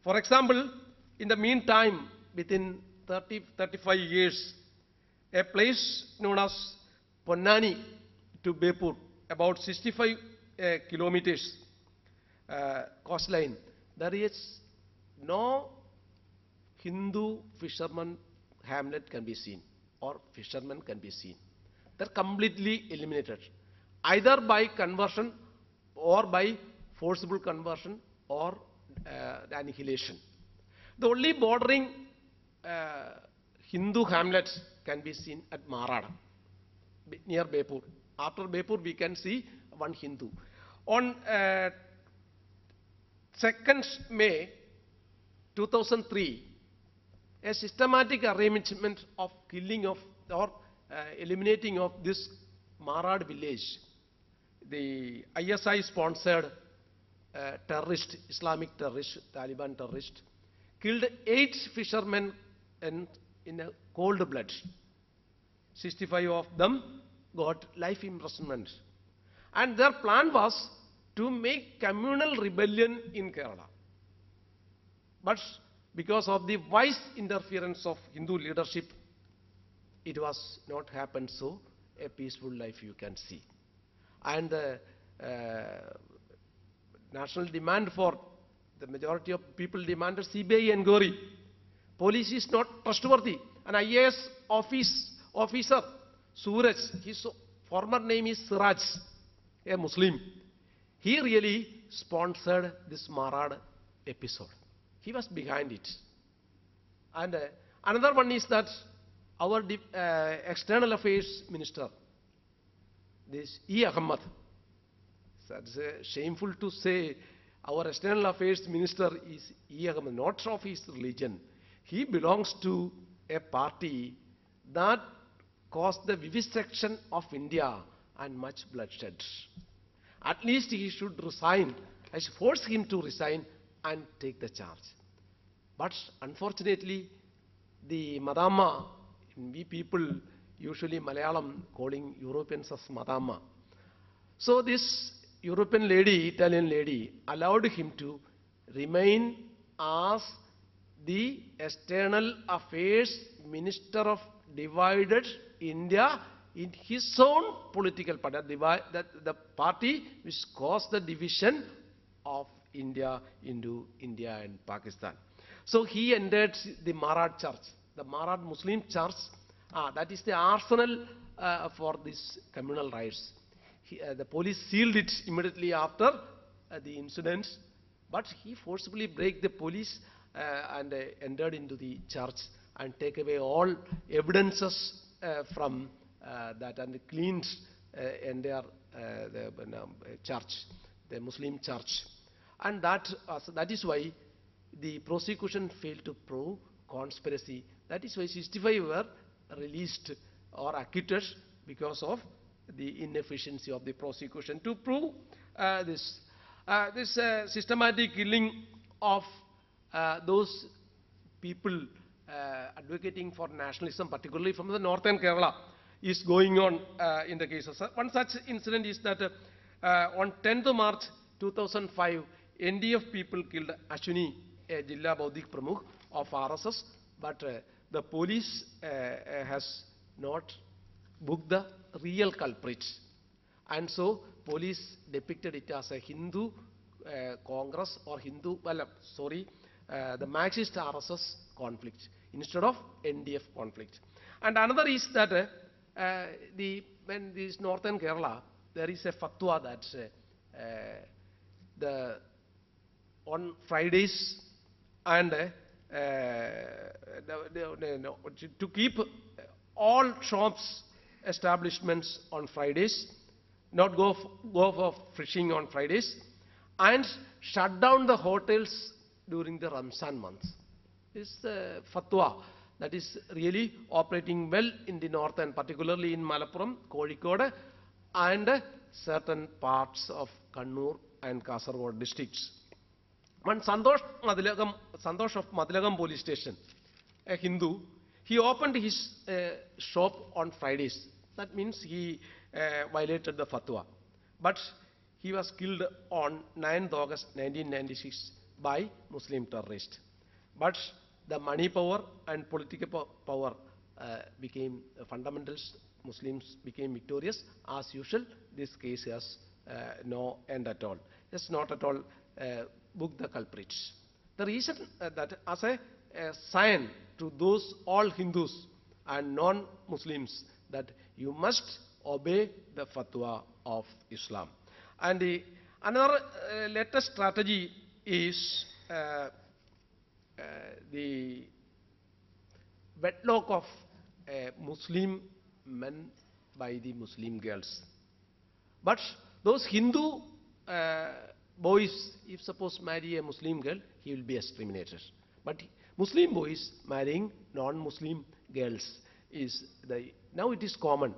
For example, in the meantime, within 35 years, a place known as Ponnani to Bepur, about 65 kilometers coastline, there is no Hindu fisherman hamlet can be seen or fishermen can be seen. They're completely eliminated, either by conversion or by forcible conversion or annihilation. The only bordering Hindu hamlets can be seen at Marada, near Bepur. After Bepur, we can see one Hindu. On 2nd May 2003, a systematic arrangement of killing of or eliminating of this Marad village, the ISI-sponsored terrorist, Islamic terrorist, Taliban terrorist, killed 8 fishermen in a cold blood. 65 of them got life imprisonment. And their plan was to make communal rebellion in Kerala. But because of the wise interference of Hindu leadership, it was not happened so. A peaceful life you can see. And the national demand for the majority of people demanded CBI inquiry. Police is not trustworthy. An IAS officer, Suraj, his former name is Siraj, a Muslim. He really sponsored this Marad episode. He was behind it. And another one is that our external affairs minister, this E. Ahmad, it's shameful to say our external affairs minister is E. Ahmad, not of his religion. He belongs to a party that caused the vivisection of India and much bloodshed. At least he should resign. I should force him to resign and take the charge. But unfortunately, the Madama, we people usually Malayalam calling Europeans as Madama. So this European lady, Italian lady, allowed him to remain as the external affairs minister of divided India in his own political party, the party which caused the division of India into India and Pakistan. So he entered the Marad church, the Marad Muslim church. That is the arsenal for these communal riots. The police sealed it immediately after the incident, but he forcibly broke the police and entered into the church and take away all evidences from that and cleaned entire the church, the Muslim church. And that is why the prosecution failed to prove conspiracy. That is why 65 were released or acquitted because of the inefficiency of the prosecution to prove this systematic killing of those people advocating for nationalism, particularly from the northern Kerala, is going on in the cases. One such incident is that on 10th March 2005, NDF people killed Ashwini, a Jilla Baudik Pramukh of RSS, but the police has not booked the real culprits. And so police depicted it as a Hindu Congress or Hindu, the Marxist RSS conflict instead of NDF conflict. And another is that when this northern Kerala, there is a fatwa that on Fridays and to keep all shops, establishments on Fridays, not go for fishing on Fridays, and shut down the hotels during the Ramzan month. This fatwa that is really operating well in the north and particularly in Malappuram, Kozhikode, and certain parts of Kannur and Kasaragod districts. One Santosh of Madilagam police station, a Hindu, he opened his shop on Fridays. That means he violated the fatwa. But he was killed on 9th August 1996 by Muslim terrorists. But the money power and political power became fundamentals. Muslims became victorious. As usual, this case has no end at all. It's not at all book the culprits. The reason that as a sign to those all Hindus and non-Muslims that you must obey the fatwa of Islam. And another latest strategy is the wedlock of Muslim men by the Muslim girls. But those Hindu boys, if suppose marry a Muslim girl, he will be exterminated. But Muslim boys marrying non-Muslim girls is now it is common.